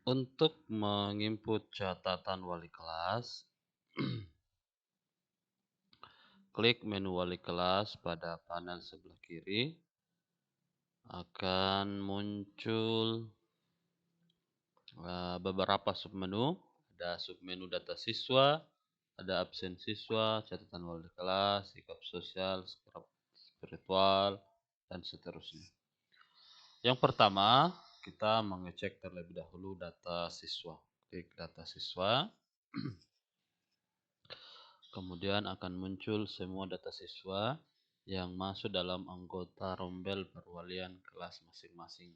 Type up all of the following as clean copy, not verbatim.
Untuk menginput catatan wali kelas, klik menu wali kelas pada panel sebelah kiri. Akan muncul beberapa submenu. Ada submenu data siswa, ada absen siswa, catatan wali kelas, sikap sosial, sikap spiritual, dan seterusnya. Yang pertama, kita mengecek terlebih dahulu data siswa. Klik data siswa. Kemudian akan muncul semua data siswa yang masuk dalam anggota rombel perwalian kelas masing-masing.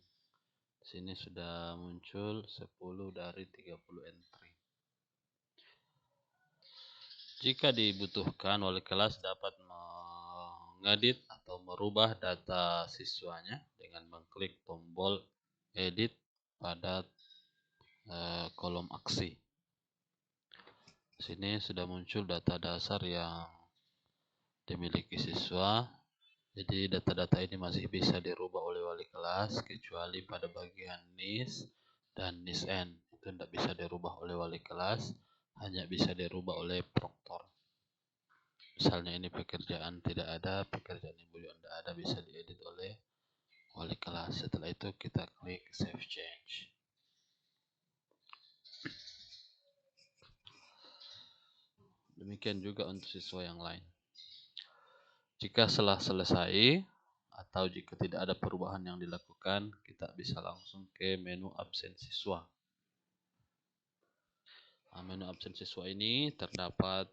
Di sini sudah muncul 10 dari 30 entry. Jika dibutuhkan, wali kelas dapat mengedit atau merubah data siswanya dengan mengklik tombol edit pada kolom aksi. Di sini sudah muncul data dasar yang dimiliki siswa. Jadi data-data ini masih bisa dirubah oleh wali kelas kecuali pada bagian NIS dan NISN. Itu tidak bisa dirubah oleh wali kelas, hanya bisa dirubah oleh proktor. Misalnya ini pekerjaan tidak ada, pekerjaan ibu juga tidak ada, bisa diedit oleh wali kelas. Setelah itu kita klik save change. Demikian juga untuk siswa yang lain. Jika setelah selesai atau jika tidak ada perubahan yang dilakukan, kita bisa langsung ke menu absen siswa. Menu absen siswa ini terdapat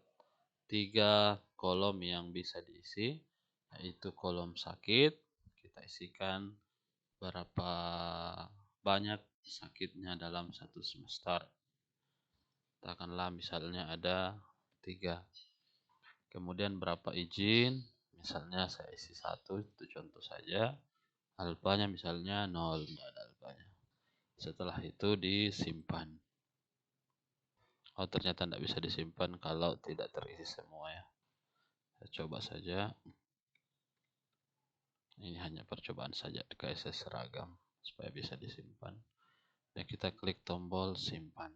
3 kolom yang bisa diisi, yaitu kolom sakit. Kita isikan berapa banyak sakitnya dalam satu semester. Katakanlah misalnya ada 3. Kemudian berapa izin, misalnya saya isi 1, itu contoh saja. Alfanya misalnya 0, tidak ada alfanya. Setelah itu disimpan. Oh, ternyata tidak bisa disimpan kalau tidak terisi semua ya. Saya coba saja. Ini hanya percobaan saja di KSS seragam supaya bisa disimpan. Dan kita klik tombol simpan.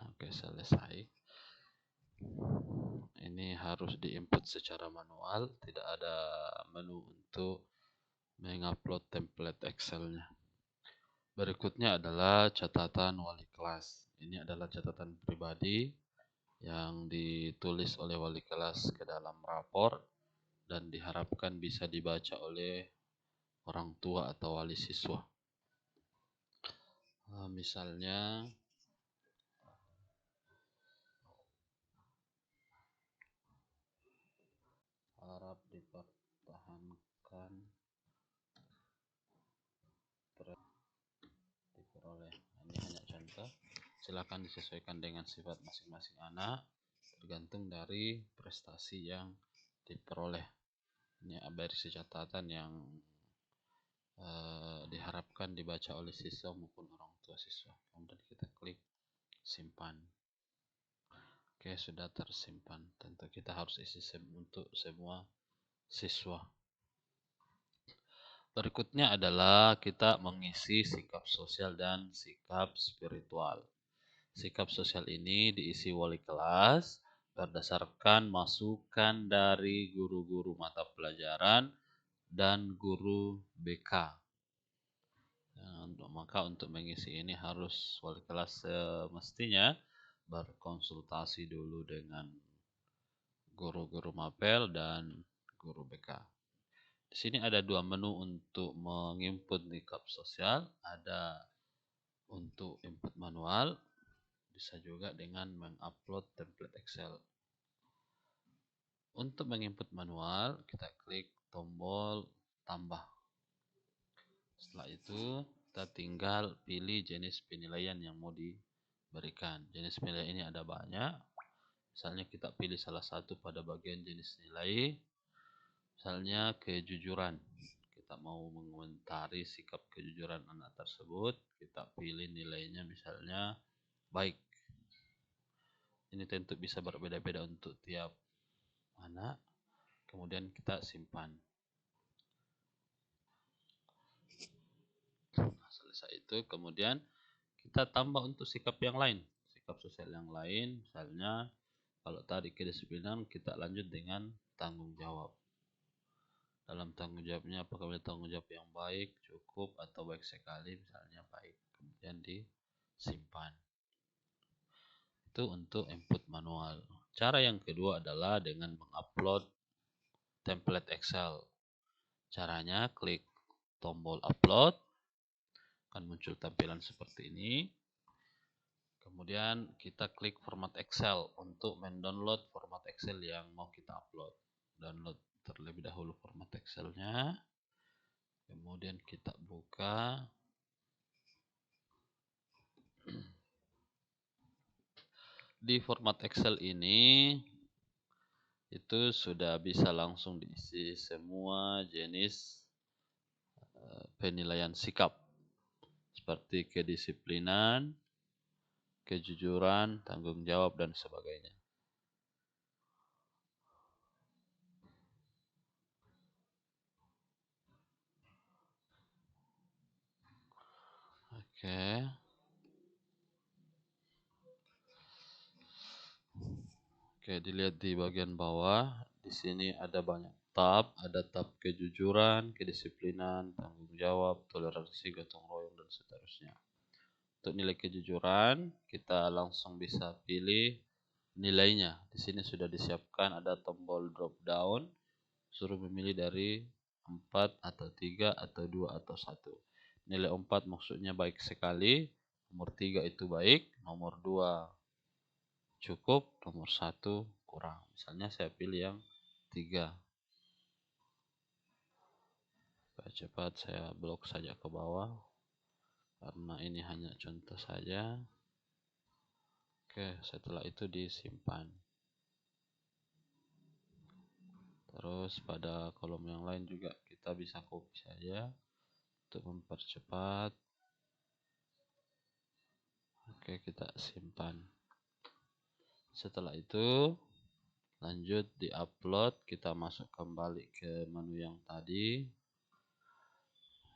Oke, selesai. Ini harus diinput secara manual, tidak ada menu untuk mengupload template Excel-nya. Berikutnya adalah catatan wali kelas. Ini adalah catatan pribadi yang ditulis oleh wali kelas ke dalam rapor dan diharapkan bisa dibaca oleh orang tua atau wali siswa. Misalnya harap dipertahankan diperoleh. Ini hanya contoh. Silakan disesuaikan dengan sifat masing-masing anak, tergantung dari prestasi yang diperoleh. Ini berisi catatan yang diharapkan dibaca oleh siswa maupun orang tua siswa. Kemudian kita klik simpan. Oke, sudah tersimpan. Tentu kita harus isi untuk semua siswa. Berikutnya adalah kita mengisi sikap sosial dan sikap spiritual. Sikap sosial ini diisi wali kelas berdasarkan masukan dari guru-guru mata pelajaran dan guru BK. Maka untuk mengisi ini harus wali kelas semestinya berkonsultasi dulu dengan guru-guru mapel dan guru BK. Di sini ada 2 menu untuk menginput sikap sosial, ada untuk input manual, bisa juga dengan mengupload template Excel. Untuk menginput manual, kita klik tombol tambah. Setelah itu, kita tinggal pilih jenis penilaian yang mau diberikan. Jenis penilaian ini ada banyak. Misalnya kita pilih salah satu pada bagian jenis nilai. Misalnya kejujuran. Kita mau mengomentari sikap kejujuran anak tersebut. Kita pilih nilainya misalnya baik. Ini tentu bisa berbeda-beda untuk tiap anak. Kemudian kita simpan. Nah, selesai itu kemudian kita tambah untuk sikap yang lain, sikap sosial yang lain. Misalnya kalau tadi kedisiplinan, kita lanjut dengan tanggung jawab. Dalam tanggung jawabnya, apakah tanggung jawab yang baik, cukup, atau baik sekali, misalnya baik, kemudian disimpan. Itu untuk input manual. Cara yang kedua adalah dengan mengupload template Excel. Caranya klik tombol upload, akan muncul tampilan seperti ini. Kemudian kita klik format Excel untuk mendownload format Excel yang mau kita upload. Download terlebih dahulu format Excelnya. Kemudian kita buka. Di format Excel ini itu sudah bisa langsung diisi semua jenis penilaian sikap seperti kedisiplinan, kejujuran, tanggung jawab, dan sebagainya. Oke, dilihat di bagian bawah. Di sini ada banyak tab, ada tab kejujuran, kedisiplinan, tanggung jawab, toleransi, gotong royong, dan seterusnya. Untuk nilai kejujuran, kita langsung bisa pilih nilainya. Di sini sudah disiapkan ada tombol drop down, suruh memilih dari 4 atau 3 atau 2 atau 1. Nilai 4 maksudnya baik sekali, nomor 3 itu baik, nomor 2 cukup, nomor 1 kurang. Misalnya saya pilih yang 3. Supaya cepat saya blok saja ke bawah, karena ini hanya contoh saja. Oke, setelah itu disimpan. Terus pada kolom yang lain juga kita bisa copy saja untuk mempercepat. Oke, kita simpan. Setelah itu lanjut di-upload, kita masuk kembali ke menu yang tadi.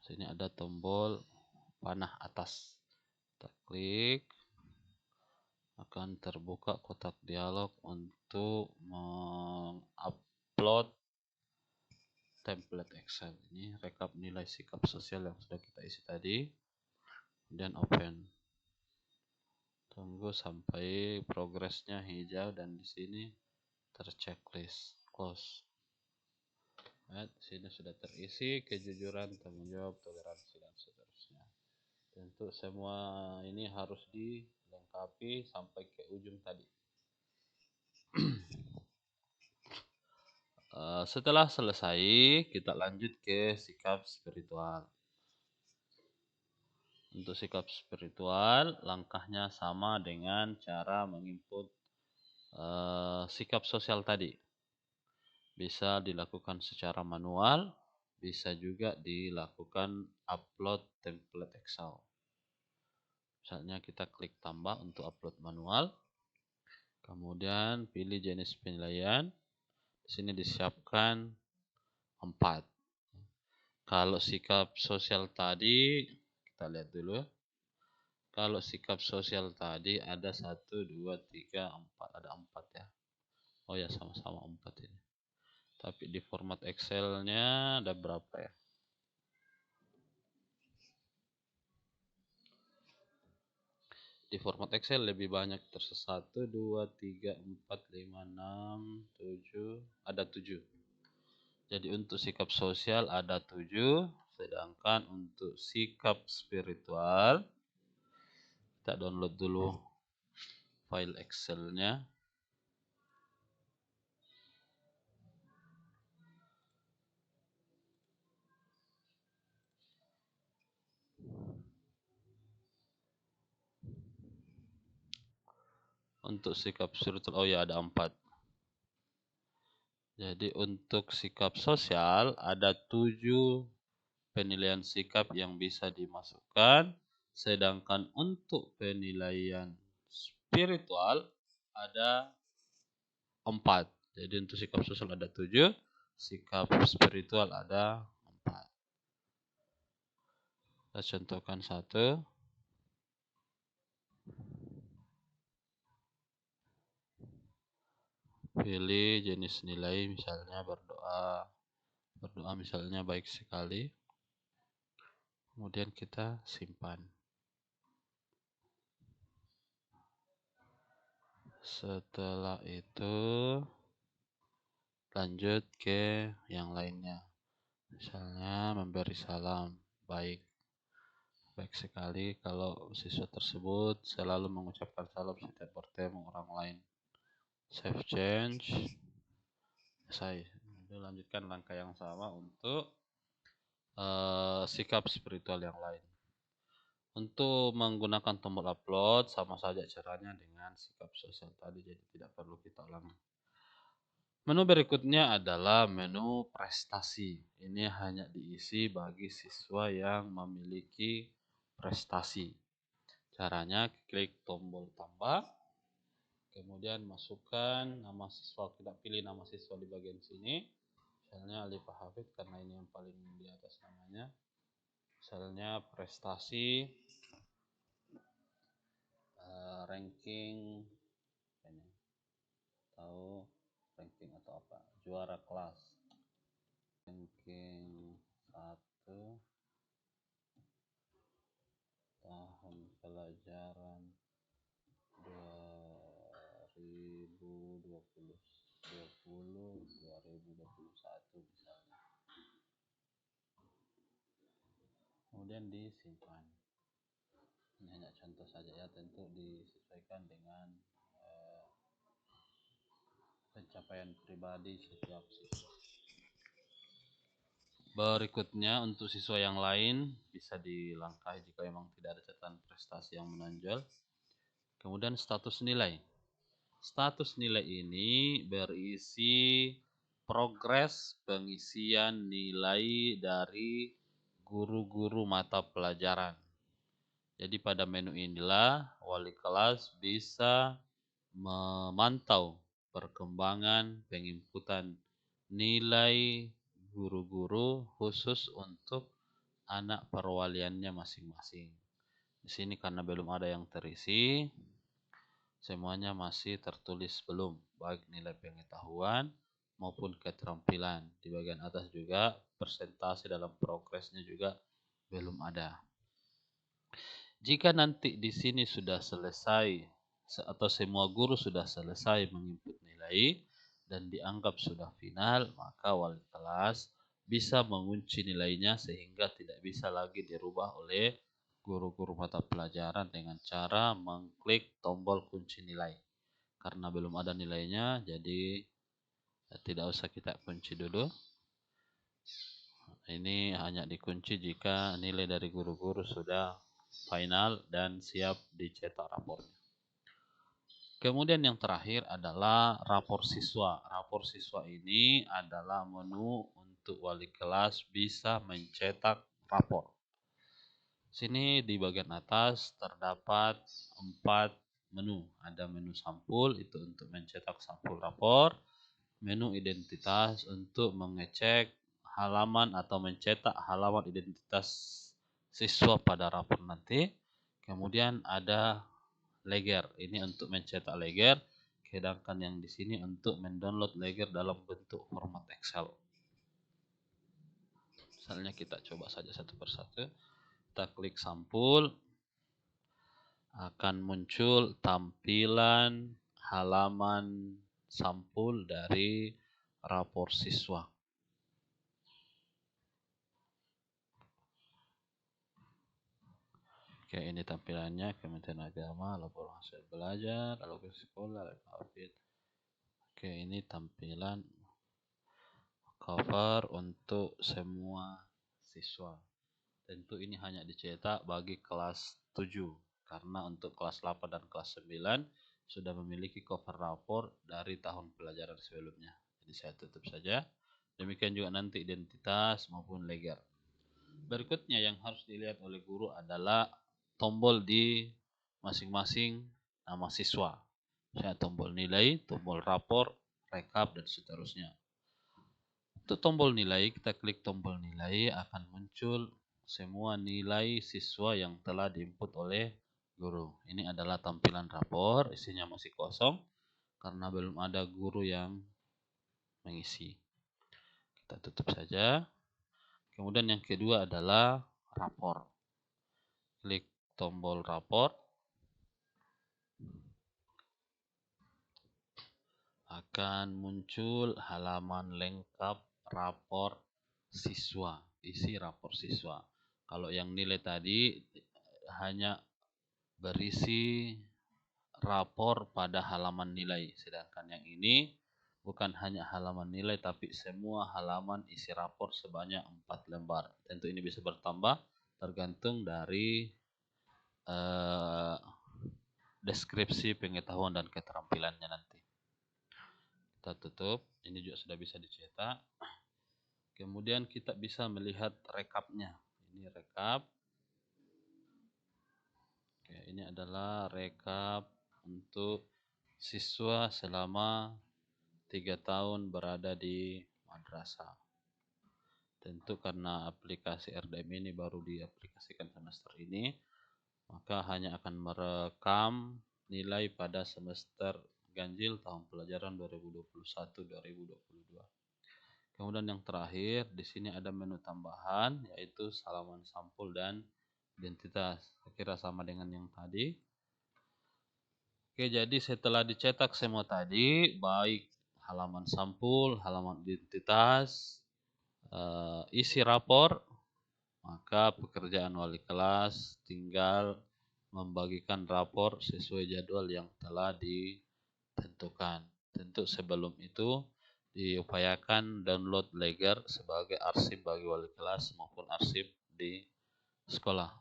Sini ada tombol panah atas. Kita klik, akan terbuka kotak dialog untuk mengupload template Excel. Ini rekap nilai sikap sosial yang sudah kita isi tadi. Kemudian open. Tunggu sampai progresnya hijau dan di sini terchecklist. Close. Nah, di sini sudah terisi kejujuran, tanggung jawab, toleransi, dan seterusnya. Tentu semua ini harus dilengkapi sampai ke ujung tadi. Setelah selesai, kita lanjut ke sikap spiritual. Untuk sikap spiritual, langkahnya sama dengan cara menginput sikap sosial tadi. Bisa dilakukan secara manual, bisa juga dilakukan upload template Excel. Misalnya kita klik tambah untuk upload manual, kemudian pilih jenis penilaian. Di sini disiapkan 4. Kalau sikap sosial tadi, kita lihat dulu. Kalau sikap sosial tadi ada 1, 2, 3, 4. Ada 4 ya. Oh ya, sama-sama 4 ini. Tapi di format Excel-nya ada berapa ya? Di format Excel lebih banyak tersesat. 1, 2, 3, 4, 5, 6, 7. Ada 7. Jadi untuk sikap sosial ada 7. Sedangkan untuk sikap spiritual, kita download dulu file Excel-nya. Untuk sikap spiritual, oh ya ada 4. Jadi untuk sikap sosial ada 7 penilaian sikap yang bisa dimasukkan. Sedangkan untuk penilaian spiritual ada 4. Jadi untuk sikap sosial ada 7, sikap spiritual ada 4. Kita contohkan 1. Pilih jenis nilai, misalnya berdoa misalnya baik sekali. Kemudian kita simpan. Setelah itu lanjut ke yang lainnya. Misalnya memberi salam baik sekali kalau siswa tersebut selalu mengucapkan salam setiap bertemu orang lain. Save change. Selesai. Lanjutkan langkah yang sama untuk sikap spiritual yang lain. Untuk menggunakan tombol upload sama saja caranya dengan sikap sosial tadi, jadi tidak perlu kita ulangi. Menu berikutnya adalah menu prestasi. Ini hanya diisi bagi siswa yang memiliki prestasi. Caranya klik tombol tambah, kemudian masukkan nama siswa. Kita pilih nama siswa di bagian sini. Misalnya Alifah Hafid karena ini yang paling di atas namanya. Misalnya prestasi ranking ini, tahu ranking atau apa, juara kelas, ranking 1 tahun pelajaran 2021 misalnya. Kemudian disimpan. Ini hanya contoh saja ya, tentu disesuaikan dengan pencapaian pribadi setiap siswa. Berikutnya untuk siswa yang lain bisa dilangkahi jika memang tidak ada catatan prestasi yang menonjol. Kemudian status nilai. Status nilai ini berisi progres pengisian nilai dari guru-guru mata pelajaran. Jadi pada menu inilah wali kelas bisa memantau perkembangan penginputan nilai guru-guru khusus untuk anak perwaliannya masing-masing. Di sini karena belum ada yang terisi, semuanya masih tertulis belum, baik nilai pengetahuan maupun keterampilan. Di bagian atas juga persentase dalam progresnya juga belum ada. Jika nanti di sini sudah selesai atau semua guru sudah selesai menginput nilai dan dianggap sudah final, maka wali kelas bisa mengunci nilainya sehingga tidak bisa lagi dirubah oleh guru-guru mata pelajaran dengan cara mengklik tombol kunci nilai. Karena belum ada nilainya, jadi tidak usah kita kunci dulu. Ini hanya dikunci jika nilai dari guru-guru sudah final dan siap dicetak rapornya. Kemudian yang terakhir adalah rapor siswa. Rapor siswa ini adalah menu untuk wali kelas bisa mencetak rapor. Sini di bagian atas terdapat 4 menu. Ada menu sampul itu untuk mencetak sampul rapor, menu identitas untuk mengecek halaman atau mencetak halaman identitas siswa pada rapor nanti. Kemudian ada leger, ini untuk mencetak leger, sedangkan yang di sini untuk mendownload leger dalam bentuk format Excel. Misalnya kita coba saja satu persatu. Kita klik sampul, akan muncul tampilan halaman sampul dari rapor siswa. Oke, ini tampilannya Kementerian Agama, laporan hasil belajar, lalu ke sekolah, Hafid. Oke, ini tampilan cover untuk semua siswa. Tentu ini hanya dicetak bagi kelas 7, karena untuk kelas 8 dan kelas 9 sudah memiliki cover rapor dari tahun pelajaran sebelumnya. Jadi saya tutup saja. Demikian juga nanti identitas maupun leger. Berikutnya yang harus dilihat oleh guru adalah tombol di masing-masing nama siswa. Misalnya tombol nilai, tombol rapor, rekap, dan seterusnya. Untuk tombol nilai, kita klik tombol nilai, akan muncul semua nilai siswa yang telah diinput oleh guru. Ini adalah tampilan rapor, isinya masih kosong. karena belum ada guru yang mengisi. Kita tutup saja. Kemudian yang kedua adalah rapor. Klik tombol rapor. Akan muncul halaman lengkap rapor siswa, isi rapor siswa. Kalau yang nilai tadi hanya berisi rapor pada halaman nilai, sedangkan yang ini bukan hanya halaman nilai tapi semua halaman isi rapor sebanyak 4 lembar. Tentu ini bisa bertambah tergantung dari deskripsi pengetahuan dan keterampilannya nanti. Kita tutup, ini juga sudah bisa dicetak. Kemudian kita bisa melihat rekapnya. Ini rekap. Oke, ini adalah rekap untuk siswa selama 3 tahun berada di madrasah. Tentu karena aplikasi RDM ini baru diaplikasikan semester ini, maka hanya akan merekam nilai pada semester ganjil tahun pelajaran 2021-2022. Kemudian yang terakhir, di sini ada menu tambahan, yaitu halaman sampul dan identitas. Saya kira sama dengan yang tadi. Oke, jadi setelah dicetak semua tadi, baik halaman sampul, halaman identitas, isi rapor, maka pekerjaan wali kelas tinggal membagikan rapor sesuai jadwal yang telah ditentukan. Tentu sebelum itu diupayakan download Leger sebagai arsip bagi wali kelas maupun arsip di sekolah.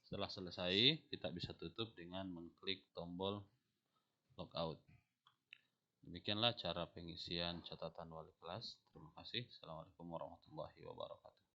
Setelah selesai, kita bisa tutup dengan mengklik tombol logout. Demikianlah cara pengisian catatan wali kelas. Terima kasih. Assalamualaikum warahmatullahi wabarakatuh.